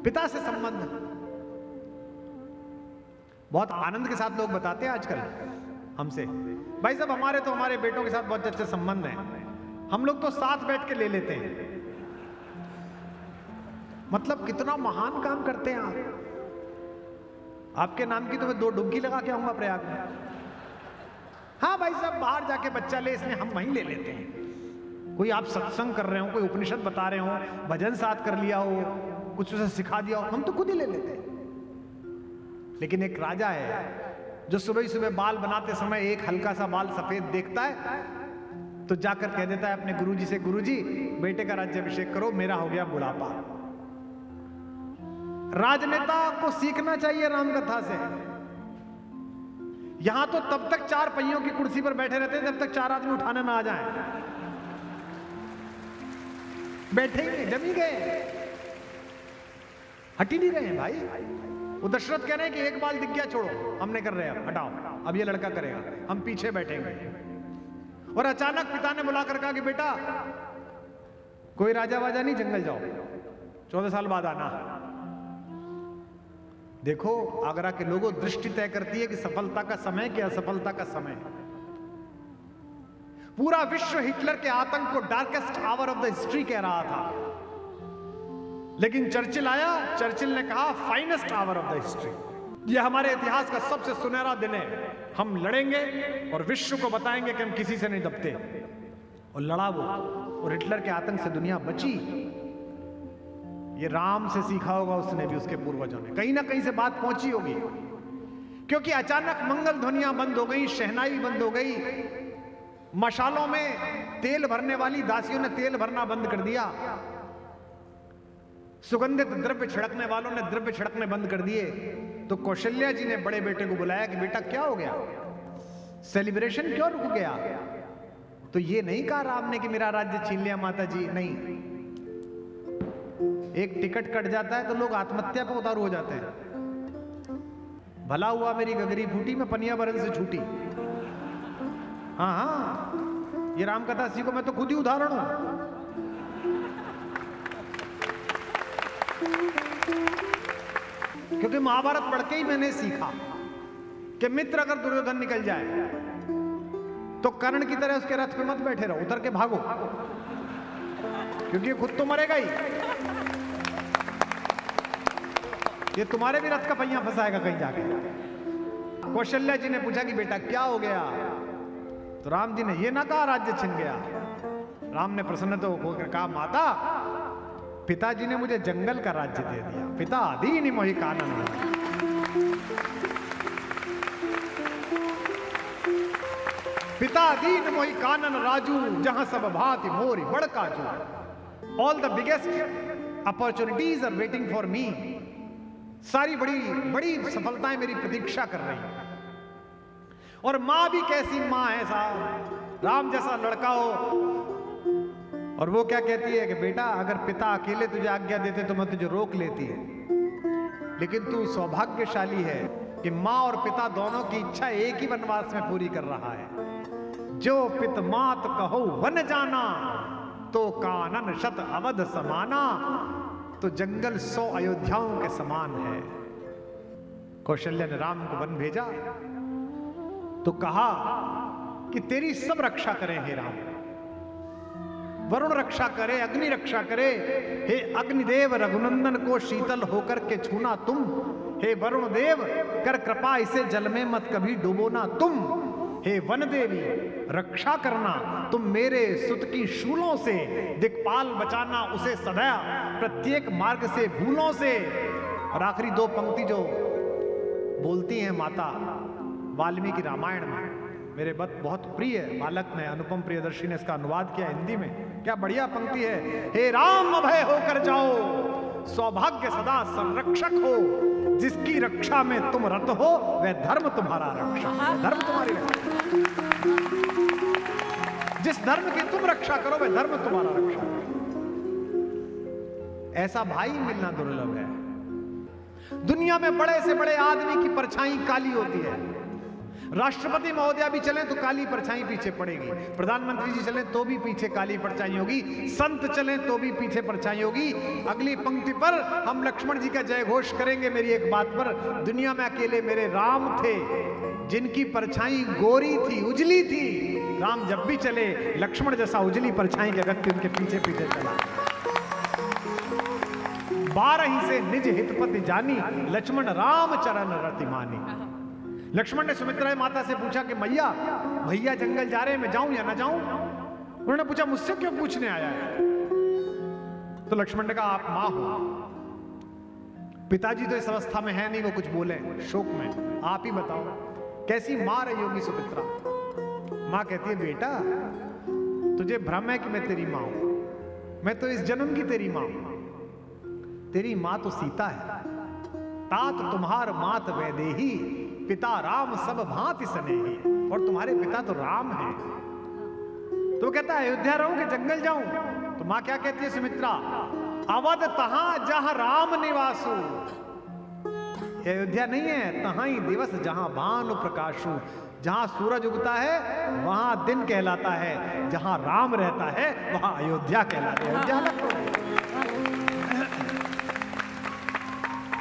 पिता से संबंध बहुत आनंद के साथ लोग बताते हैं आजकल हमसे, भाई साहब हमारे तो हमारे बेटों के साथ बहुत अच्छे संबंध हैं, हम लोग तो साथ बैठ के ले लेते हैं। मतलब कितना महान काम करते हैं आप। आपके नाम की तो मैं 2 डुबकी लगा के आऊंगा प्रयाग में। हाँ भाई साहब बाहर जाके बच्चा ले, इसलिए हम वहीं ले लेते हैं। कोई आप सत्संग कर रहे हो, कोई उपनिषद बता रहे हो, भजन साथ कर लिया हो, कुछ उसे सिखा दिया हो, हम तो खुद ही ले लेते हैं। लेकिन एक राजा है जो सुबह सुबह बाल बनाते समय एक हल्का सा बाल सफेद देखता है तो जाकर कह देता है अपने गुरुजी से, गुरुजी बेटे का राज्याभिषेक करो, मेरा हो गया बुढ़ापा। राजनेता को सीखना चाहिए राम कथा से। यहां तो तब तक 4 पहियों की कुर्सी पर बैठे रहते हैं जब तक 4 आदमी उठाने ना आ जाएं। बैठेंगे जमी गए, हट ही नहीं रहे हैं भाई। वो दशरथ कह रहे हैं कि एक बाल दिख गया छोड़ो, हम नहीं कर रहे, अब हटाओ, अब ये लड़का करेगा, हम पीछे बैठेंगे। और अचानक पिता ने बुलाकर कहा कि बेटा कोई राजा वाजा नहीं, जंगल जाओ, 14 साल बाद आना। देखो आगरा के लोगों, दृष्टि तय करती है कि सफलता का समय कि असफलता का समय। पूरा विश्व हिटलर के आतंक को darkest hour of the history कह रहा था, लेकिन चर्चिल आया, चर्चिल ने कहा finest hour of the history. यह हमारे इतिहास का सबसे सुनहरा दिन है, हम लड़ेंगे और विश्व को बताएंगे कि हम किसी से नहीं दबते। और लड़ा वो, और हिटलर के आतंक से दुनिया बची। ये राम से सीखा होगा उसने भी, उसके पूर्वजों ने, कहीं ना कहीं से बात पहुंची होगी। क्योंकि अचानक मंगल ध्वनियां बंद हो गई, शहनाई बंद हो गई, मशालों में तेल भरने वाली दासियों ने तेल भरना बंद कर दिया, सुगंधित द्रव्य छिड़कने वालों ने द्रव्य छिड़कने बंद कर दिए। तो कौशल्या जी ने बड़े बेटे को बुलाया कि बेटा क्या हो गया, सेलिब्रेशन क्यों रुक गया? तो ये नहीं कहा राम ने कि मेरा राज्य छीन लिया माता जी, नहीं। एक टिकट कट जाता है तो लोग आत्महत्या पर उतारू हो जाते हैं। भला हुआ मेरी गगरी फूटी, मैं पनिया बरन से छूटी। हाँ, ये राम कथा सीखो, मैं तो खुद ही उदाहरण हूं। क्योंकि महाभारत पढ़ के ही मैंने सीखा कि मित्र अगर दुर्योधन निकल जाए तो कर्ण की तरह उसके रथ पे मत बैठे रहो, उतर के भागो, क्योंकि ये खुद तो मरेगा ही, ये तुम्हारे भी रथ का पहिया फंसाएगा कहीं जाके। कौशल्या जी ने पूछा कि बेटा क्या हो गया? तो राम जी ने ये ना कहा राज्य छिन गया। राम ने प्रसन्न तो होकर कहा माता, पिताजी ने मुझे जंगल का राज्य दे दिया, पिता दीन मोहि कानन। पिता दीन मोहि कानन राजू, जहां सब भांति मोरी बड़ काजू। All the biggest opportunities are waiting for me. सारी बड़ी बड़ी सफलताएं मेरी प्रतीक्षा कर रही हैं। और मां भी कैसी मां है साहब, राम जैसा लड़का हो और वो क्या कहती है कि बेटा अगर पिता अकेले तुझे आज्ञा देते तो मैं तुझे रोक लेती है, लेकिन तू सौभाग्यशाली है कि माँ और पिता दोनों की इच्छा एक ही वनवास में पूरी कर रहा है। जो पित मात कहो वन जाना, तो कानन शत अवध समाना, तो जंगल 100 अयोध्याओं के समान है। कौशल्या ने राम को वन भेजा तो कहा कि तेरी सब रक्षा करें हे राम। वरुण रक्षा करे, अग्नि रक्षा करे। हे अग्निदेव रघुनंदन को शीतल होकर के छूना तुम, हे वरुण देव कर कृपा इसे जल में मत कभी डुबो ना तुम। हे वन देवी रक्षा करना तुम मेरे सुत की शूलों से, दिक्पाल बचाना उसे सदा प्रत्येक मार्ग से भूलों से। और आखिरी 2 पंक्ति जो बोलती हैं माता वाल्मीकि रामायण में, मेरे बहुत प्रिय बालक ने, अनुपम प्रियदर्शी ने इसका अनुवाद किया हिंदी में, क्या बढ़िया पंक्ति है। हे राम अभय होकर जाओ, सौभाग्य सदा संरक्षक हो, जिसकी रक्षा में तुम रत हो वह धर्म तुम्हारा रक्षक, धर्म तुम्हारी रक्षा। जिस धर्म की तुम रक्षा करो वह धर्म तुम्हारा रक्षा। ऐसा भाई मिलना दुर्लभ है। दुनिया में बड़े से बड़े आदमी की परछाई काली होती है, राष्ट्रपति महोदया भी चलें तो काली परछाई पीछे पड़ेगी, प्रधानमंत्री जी चलें तो भी पीछे काली परछाई होगी, संत चलें तो भी पीछे परछाई होगी। अगली पंक्ति पर हम लक्ष्मण जी का जय घोष करेंगे मेरी एक बात पर, दुनिया में अकेले मेरे राम थे जिनकी परछाई गोरी थी, उजली थी। राम जब भी चले लक्ष्मण जैसा उजली परछाई के व्यक्ति उनके पीछे पीछे चला। 12 से निज हितपति जानी, लक्ष्मण राम चरण रति मानी। लक्ष्मण ने सुमित्रा माता से पूछा कि मैया भैया जंगल जा रहे हैं, मैं जाऊं या ना जाऊं? उन्होंने पूछा मुझसे क्यों पूछने आया है? तो लक्ष्मण ने कहा आप मां हो, पिताजी तो इस अवस्था में है नहीं वो कुछ बोले शोक में, आप ही बताओ कैसी मां रही होगी सुमित्रा? मां कहती है बेटा तुझे भ्रम है कि मैं तेरी मां हूं, मैं तो इस जन्म की तेरी मां हूं। तेरी मां तो सीता है, तात तुम्हार मात वैदेही, पिता राम सब भांति स्नेही। और तुम्हारे पिता तो राम हैं। तो कहता है अयोध्या रहूं कि जंगल जाऊं? तो मां क्या कहती है सुमित्रा, अवध तहां जहां राम निवासु। अयोध्या नहीं है, तहां ही दिवस जहां भानु प्रकाशु। जहां सूरज उगता है वहां दिन कहलाता है, जहां राम रहता है वहां अयोध्या कहलाता है। अयोध्या अलग हो।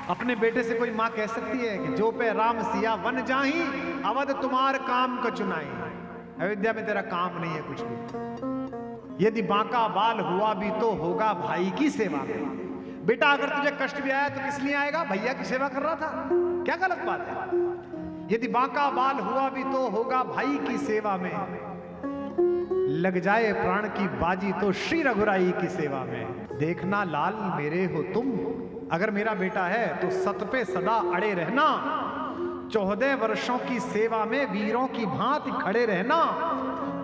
अपने बेटे से कोई मां कह सकती है कि जो पे राम सिया वन जाही, अवध तुम्हार काम को चुनाई। अयोध्या में तेरा काम नहीं है कुछ भी। यदि बांका बाल हुआ भी तो होगा भाई की सेवा में। बेटा अगर तुझे कष्ट भी आया तो किस लिए आएगा? भैया की सेवा कर रहा था, क्या गलत बात है? यदि बांका बाल हुआ भी तो होगा भाई की सेवा में, लग जाए प्राण की बाजी तो श्री रघुराई की सेवा में। देखना लाल मेरे हो तुम, अगर मेरा बेटा है तो सत पे सदा अड़े रहना। 14 वर्षों की सेवा में वीरों की भांति खड़े रहना।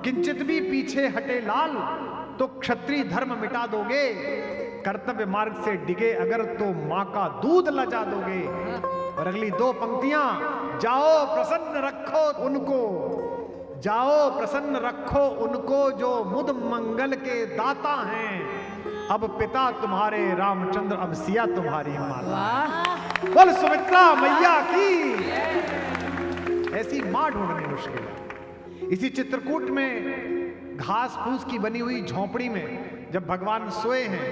किंचित भी पीछे हटे लाल तो क्षत्रिय धर्म मिटा दोगे। कर्तव्य मार्ग से डिगे अगर तो मां का दूध लजा दोगे। और अगली 2 पंक्तियां, जाओ प्रसन्न रखो उनको, जाओ प्रसन्न रखो उनको जो मुद मंगल के दाता हैं। अब पिता तुम्हारे रामचंद्र, अब सिया तुम्हारी माता। बोल सुमित्रा मैया की। ऐसी मां ढूंढनी मुश्किल है। इसी चित्रकूट में घास फूस की बनी हुई झोपड़ी में जब भगवान सोए हैं,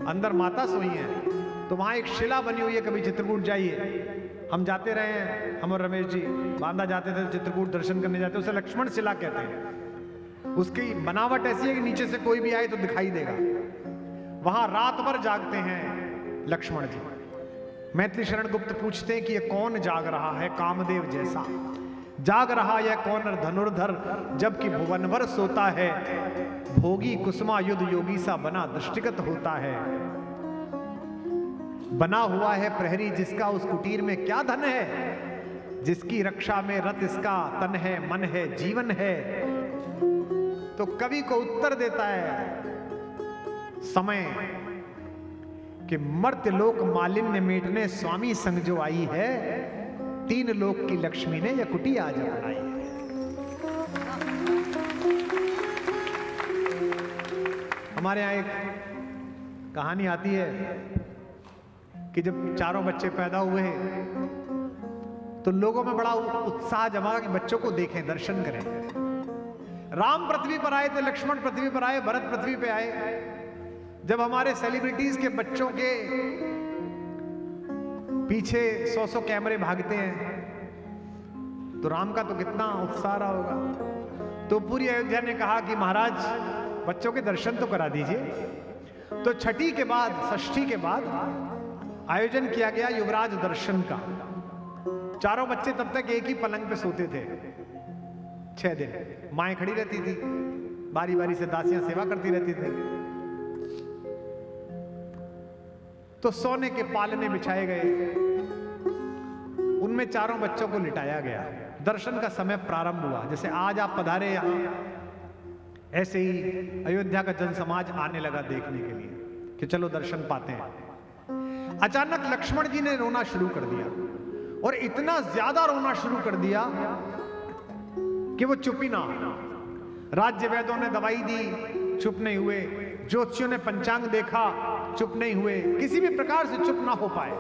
अंदर माता सोई हैं, तो वहां एक शिला बनी हुई है। कभी चित्रकूट जाइए, हम जाते रहे हैं, हम और रमेश जी बांदा जाते थे चित्रकूट दर्शन करने जाते, उसे लक्ष्मण शिला कहते हैं। उसकी बनावट ऐसी है कि नीचे से कोई भी आए तो दिखाई देगा। वहां रात भर जागते हैं लक्ष्मण जी। मैथिली शरण गुप्त पूछते हैं कि ये कौन जाग रहा है कामदेव जैसा? जाग रहा यह कौन धनुर्धर, जबकि भुवन भर सोता है। भोगी कुसुमा युद्ध योगी सा बना दृष्टिगत होता है। बना हुआ है प्रहरी जिसका उस कुटीर में क्या धन है। जिसकी रक्षा में रत इसका तन है, मन है, जीवन है। तो कवि को उत्तर देता है समय कि मर्त्य लोक मालिन्य मेटने स्वामी संग जो आई है। 3 लोक की लक्ष्मी ने यह कुटी आज अपनाई है। हमारे यहाँ एक कहानी आती है कि जब चारों बच्चे पैदा हुए तो लोगों में बड़ा उत्साह जमा कि बच्चों को देखें, दर्शन करें। राम पृथ्वी पर आए थे, लक्ष्मण पृथ्वी पर आए, भरत पृथ्वी पे आए। जब हमारे सेलिब्रिटीज के बच्चों के पीछे 100 कैमरे भागते हैं तो राम का तो कितना उत्साह रहा होगा। तो पूरी अयोध्या ने कहा कि महाराज बच्चों के दर्शन तो करा दीजिए। तो छठी के बाद, षष्ठी के बाद आयोजन किया गया युवराज दर्शन का। चारों बच्चे तब तक एक ही पलंग पे सोते थे 6 दिन। माएं खड़ी रहती थी, बारी बारी से दासियां सेवा करती रहती थी। तो सोने के पालने बिछाए गए, उनमें चारों बच्चों को लिटाया गया। दर्शन का समय प्रारंभ हुआ। जैसे आज आप पधारे यहां, ऐसे ही अयोध्या का जनसमाज आने लगा देखने के लिए कि चलो दर्शन पाते हैं। अचानक लक्ष्मण जी ने रोना शुरू कर दिया और इतना ज्यादा रोना शुरू कर दिया कि वो चुप ही ना। राज्य वैद्यों ने दवाई दी, चुप नहीं हुए। ज्योतिषियों ने पंचांग देखा, चुप नहीं हुए। किसी भी प्रकार से चुप ना हो पाए।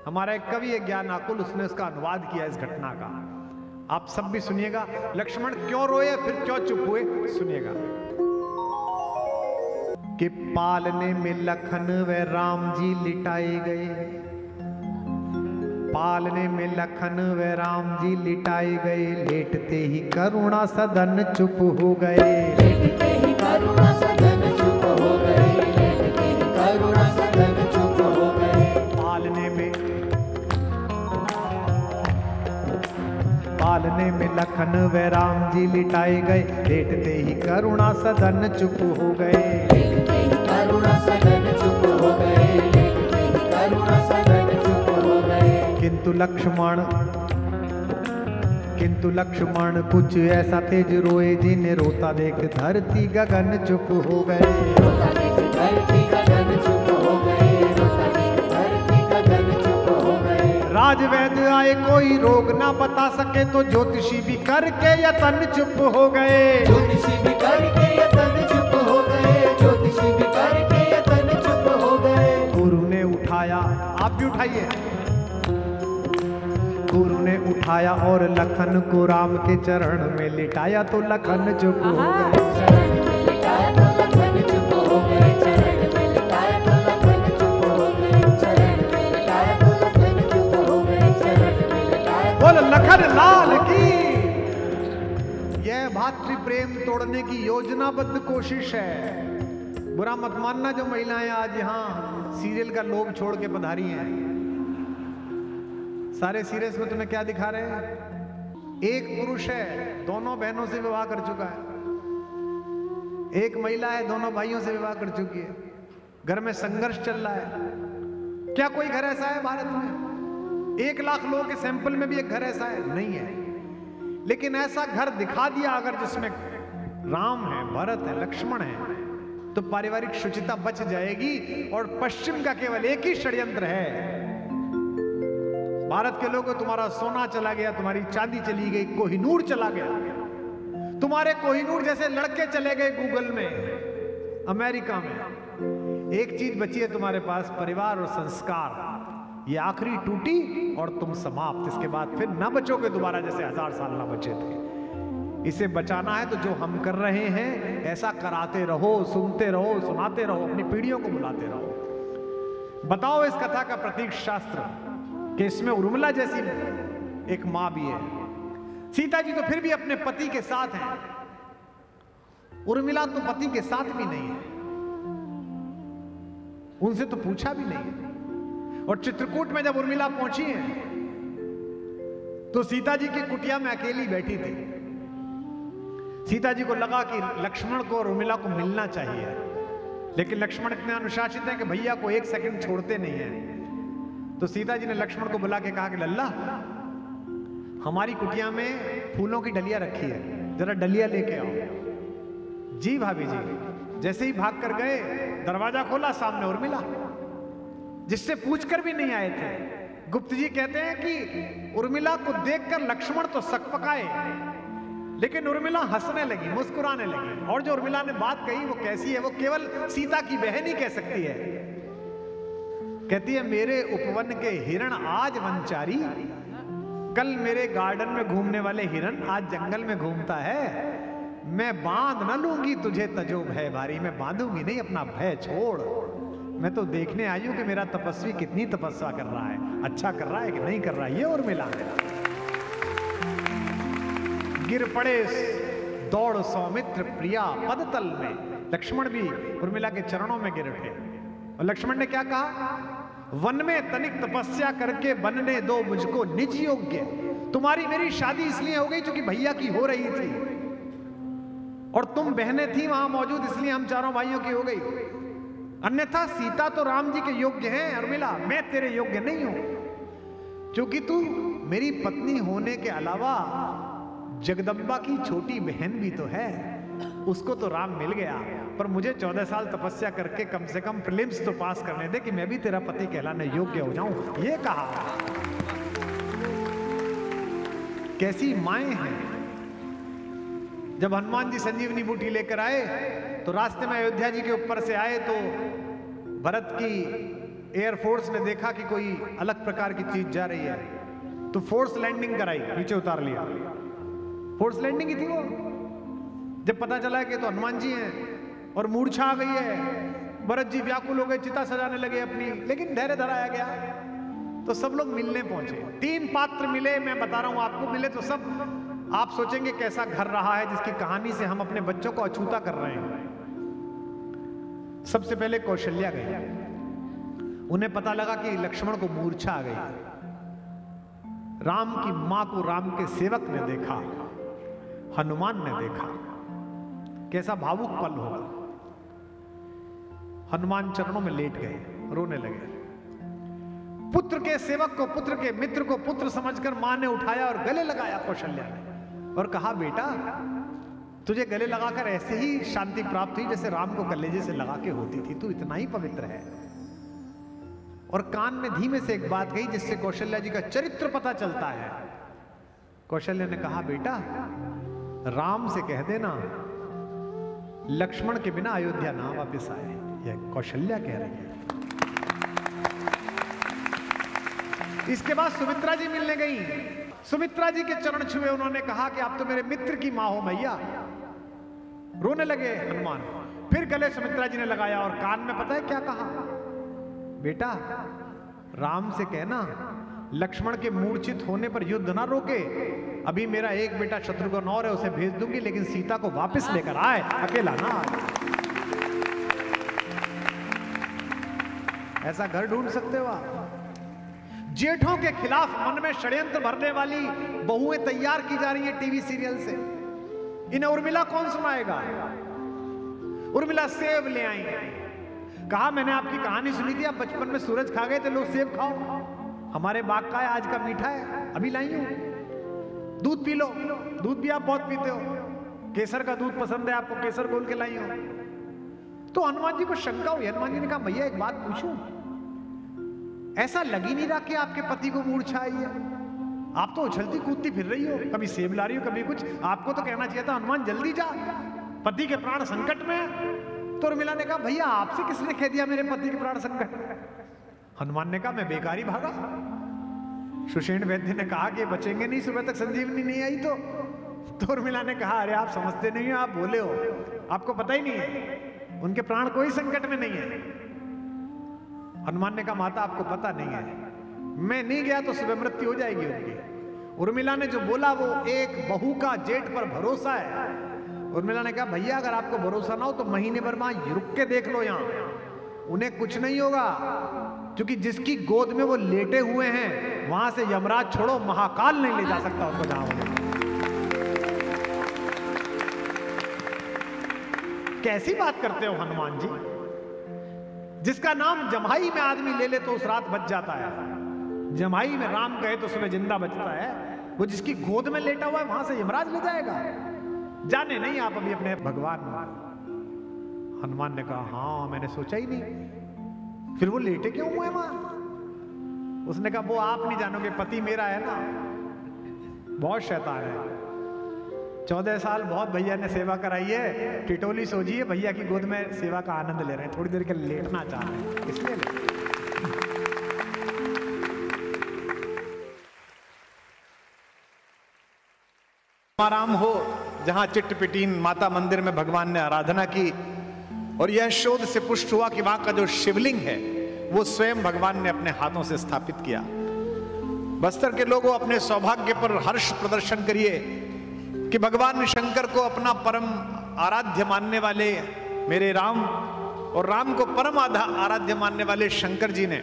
हमारा एक कवि है ज्ञान आकुल, उसने उसका अनुवाद किया इस घटना का। आप सब भी सुनिएगा, लक्ष्मण क्यों रोए फिर क्यों चुप हुए, सुनिएगा। कि पालने में लखन व राम जी लिटाए गए, पालने में लखन व राम जी लिटाए गए, लेटते ही करुणा सदन चुप हो गए, लेटते ही करुणा सदन चुप हो गए, लेटते ही करुणा सदन चुप हो गए। पालने में लखन व राम जी लिटाए गए, लेटते ही करुणा सदन चुप हो गए, लेटते ही करुणा सदन चुप हो गए, लेटते ही करुणा सदन चुप हो गए। किंतु लक्ष्मण कुछ ऐसा तेज रोए, जिन्हें रोता देख धरती गगन चुप हो गए, रोता देख धरती गगन चुप हो गए, रोता देख धरती गगन चुप हो गए। राजवैद्य आए कोई रोग ना बता सके, तो ज्योतिषी भी करके यतन चुप हो गए, ज्योतिषी भी करके यतन चुप हो गए, ज्योतिषी भी करके यतन चुप हो गए। गुरु ने उठाया, आप भी उठाइए, गुरु ने उठाया और लखन को राम के चरण में लिटाया, तो लखन चुप हो गए, चरण में लिटाया तो लखन चुप हो गए, चरण में लिटाया तो लखन चुप हो गए, चरण में लिटाया तो लखन चुप हो गए, चरण में लिटाया। बोल लखन लाल की। यह भातृ प्रेम तोड़ने की योजनाबद्ध कोशिश है। बुरा मत मानना जो महिलाएं आज यहाँ सीरियल का लोभ छोड़ के पधारी हैं। सारे सीरियस में तुम्हें क्या दिखा रहे हैं? एक पुरुष है, दोनों बहनों से विवाह कर चुका है, एक महिला है, दोनों भाइयों से विवाह कर चुकी है, घर में संघर्ष चल रहा है। क्या कोई घर ऐसा है भारत में? 1 लाख लोगों के सैंपल में भी एक घर ऐसा है? नहीं है। लेकिन ऐसा घर दिखा दिया अगर जिसमें राम है, भरत है, लक्ष्मण है, तो पारिवारिक शुचिता बच जाएगी। और पश्चिम का केवल एक ही षड्यंत्र है, भारत के लोगों, तुम्हारा सोना चला गया, तुम्हारी चांदी चली गई, कोहिनूर चला गया, तुम्हारे कोहिनूर जैसे लड़के चले गए गूगल में, अमेरिका में। एक चीज बची है तुम्हारे पास, परिवार और संस्कार। ये आखिरी टूटी और तुम समाप्त। इसके बाद फिर ना बचोगे दोबारा, जैसे 1000 साल ना बचे थे। इसे बचाना है तो जो हम कर रहे हैं ऐसा कराते रहो, सुनते रहो, सुनाते रहो, अपनी पीढ़ियों को बुलाते रहो। बताओ इस कथा का प्रतीक शास्त्र कि इसमें उर्मिला जैसी एक मां भी है। सीता जी तो फिर भी अपने पति के साथ हैं, उर्मिला तो पति के साथ भी नहीं है, उनसे तो पूछा भी नहीं है। और चित्रकूट में जब उर्मिला पहुंची है तो सीता जी की कुटिया में अकेली बैठी थी। सीता जी को लगा कि लक्ष्मण को और उर्मिला को मिलना चाहिए, लेकिन लक्ष्मण इतने अनुशासित हैं कि भैया को 1 सेकंड छोड़ते नहीं है। तो सीता जी ने लक्ष्मण को बुला के कहा कि लल्ला, हमारी कुटिया में फूलों की डलिया रखी है, जरा डलिया लेके आओ। जी भाभी जी। जैसे ही भाग कर गए, दरवाजा खोला, सामने उर्मिला, जिससे पूछकर भी नहीं आए थे। गुप्त जी कहते हैं कि उर्मिला को देखकर लक्ष्मण तो सकपकाए, लेकिन उर्मिला हंसने लगी, मुस्कुराने लगी। और जो उर्मिला ने बात कही वो कैसी है? वो केवल सीता की बहन ही कह सकती है। कहती है, मेरे उपवन के हिरण आज वनचारी, कल मेरे गार्डन में घूमने वाले हिरण आज जंगल में घूमता है। मैं बांध न लूंगी तुझे तजो भय भारी, मैं बांधूंगी नहीं, अपना भय छोड़। मैं तो देखने आई हूं कि मेरा तपस्वी कितनी तपस्या कर रहा है, अच्छा कर रहा है कि नहीं कर रहा है। ये उर्मिला है। गिर पड़े दौड़ सौमित्र प्रिया पदतल में। लक्ष्मण भी उर्मिला के चरणों में गिर उठे। और लक्ष्मण ने क्या कहा? वन में तनिक तपस्या करके बनने दो मुझको निज योग्य। तुम्हारी मेरी शादी इसलिए हो गई क्योंकि भैया की हो रही थी, और तुम बहनें थी वहां मौजूद, इसलिए हम चारों भाइयों की हो गई। अन्यथा सीता तो राम जी के योग्य हैं, उर्मिला मैं तेरे योग्य नहीं हूं, क्योंकि तू मेरी पत्नी होने के अलावा जगदम्बा की छोटी बहन भी तो है। उसको तो राम मिल गया, पर मुझे 14 साल तपस्या करके कम से कम प्रीलिम्स तो पास करने दे कि मैं भी तेरा पति कहलाने योग्य हो जाऊं। ये कहा। कैसी माएं हैं। जब हनुमान जी संजीवनी बूटी लेकर आए तो रास्ते में अयोध्या जी के ऊपर से आए तो भरत की एयरफोर्स ने देखा कि कोई अलग प्रकार की चीज जा रही है। तो फोर्स लैंडिंग कराई, नीचे उतार लिया। फोर्स लैंडिंग ही थी वो। जब पता चला कि तो हनुमान जी हैं और मूर्छा आ गई है, भरत जी व्याकुल हो गए, चिता सजाने लगे अपनी, लेकिन धैर्य धराया गया। तो सब लोग मिलने पहुंचे। 3 पात्र मिले, मैं बता रहा हूं आपको, मिले तो सब आप सोचेंगे कैसा घर रहा है जिसकी कहानी से हम अपने बच्चों को अछूता कर रहे हैं। सबसे पहले कौशल्या गई। उन्हें पता लगा कि लक्ष्मण को मूर्छा आ गई। राम की मां को राम के सेवक ने देखा, हनुमान ने देखा। कैसा भावुक पल होगा। हनुमान चरणों में लेट गए, रोने लगे। पुत्र के सेवक को, पुत्र के मित्र को पुत्र समझकर मां ने उठाया और गले लगाया कौशल्या ने, और कहा बेटा तुझे गले लगाकर ऐसे ही शांति प्राप्त हुई जैसे राम को कलेजे से लगा के होती थी, तू इतना ही पवित्र है। और कान में धीमे से एक बात कही जिससे कौशल्या जी का चरित्र पता चलता है। कौशल्या ने कहा बेटा राम से कह देना लक्ष्मण के बिना अयोध्या ना वापस आए। यह कौशल्या कह रही है। इसके बाद सुमित्रा जी मिलने गई। सुमित्रा जी के चरण छुए, उन्होंने कहा कि आप तो मेरे मित्र की मां हो मैया। रोने लगे हनुमान। फिर गले सुमित्रा जी ने लगाया और कान में पता है क्या कहा, बेटा राम से कहना लक्ष्मण के मूर्छित होने पर युद्ध ना रोके। अभी मेरा एक बेटा शत्रुघ्न और है, उसे भेज दूंगी, लेकिन सीता को वापस लेकर आए, अकेला ना आए। ऐसा घर ढूंढ सकते हो आप? जेठों के खिलाफ मन में षड्यंत्र भरने वाली बहुएं तैयार की जा रही है टीवी सीरियल से। इन्हें उर्मिला कौन सुनाएगा? उर्मिला सेब ले आई। कहा मैंने आपकी कहानी सुनी थी, आप बचपन में सूरज खा गए थे, लो सेब खाओ, हमारे बाग का है, आज का मीठा है, अभी लाई हूं, दूध पी लो। दूध भी आप बहुत पीते हो, केसर का दूध पसंद है आपको, केसर घोल के लाई हूं। तो हनुमान जी को शंका हुई। हनुमान जी ने कहा भैया एक बात पूछूं, ऐसा लग ही नहीं रहा कि आपके पति को मूर्छा आई है। आप तो उछलती कूदती फिर रही हो, कभी सेब ला रही हो, कभी कुछ। आपको तो कहना चाहिए था हनुमान जल्दी जा, पति के प्राण संकट में। तो उर्मिला ने कहा भैया आपसे किसने कह दिया मेरे पति के प्राण संकट? हनुमान ने कहा मैं बेकारी भागा। सुषेण वैद्य ने कहा कि बचेंगे नहीं, सुबह तक संजीवनी नहीं आई। तो उर्मिला ने कहा अरे आप समझते नहीं हो, आप बोले हो, आपको पता ही नहीं है, उनके प्राण कोई संकट में नहीं है। हनुमान ने कहा माता आपको पता नहीं है, मैं नहीं गया तो सुबह मृत्यु हो जाएगी उनकी। उर्मिला ने जो बोला वो एक बहू का जेठ पर भरोसा है। उर्मिला ने कहा भैया अगर आपको भरोसा ना हो तो महीने भर वहां रुक के देख लो, यहां उन्हें कुछ नहीं होगा, क्योंकि जिसकी गोद में वो लेटे हुए हैं वहां से यमराज छोड़ो महाकाल नहीं ले जा सकता उनको जहां। कैसी बात करते हो हनुमान जी? जिसका नाम जम्हाई में आदमी ले ले तो उस रात बच जाता है, जम्हाई में राम कहे तो सुबह जिंदा बचता है। वो जिसकी गोद में लेटा हुआ है वहां से यमराज ले जाएगा? जाने नहीं आप अभी अपने भगवान। हनुमान ने कहा हाँ मैंने सोचा ही नहीं, फिर वो लेटे क्यों हुए वहां? उसने कहा वो आप नहीं जानोगे, पति मेरा है ना, बहुत शैतान है। 14 साल बहुत भैया ने सेवा कराई है, टिटोली सोजी है, भैया की गोद में सेवा का आनंद ले रहे हैं, थोड़ी देर के लेटना चाह रहे हैं, इसलिए आराम हो जहां चिट्टपिटीन माता मंदिर में भगवान ने आराधना की और यह शोध से पुष्ट हुआ कि वहां का जो शिवलिंग है वो स्वयं भगवान ने अपने हाथों से स्थापित किया। बस्तर के लोगों अपने सौभाग्य पर हर्ष प्रदर्शन करिए कि भगवान शंकर को अपना परम आराध्य मानने वाले मेरे राम और राम को परम आराध्य मानने वाले शंकर जी ने,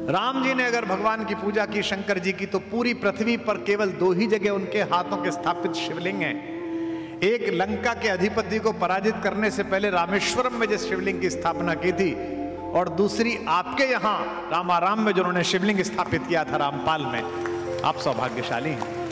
राम जी ने अगर भगवान की पूजा की शंकर जी की, तो पूरी पृथ्वी पर केवल 2 ही जगह उनके हाथों के स्थापित शिवलिंग हैं। एक लंका के अधिपति को पराजित करने से पहले रामेश्वरम में जिस शिवलिंग की स्थापना की थी, और दूसरी आपके यहाँ रामाराम में जिन्होंने शिवलिंग स्थापित किया था रामपाल में। आप सौभाग्यशाली हैं।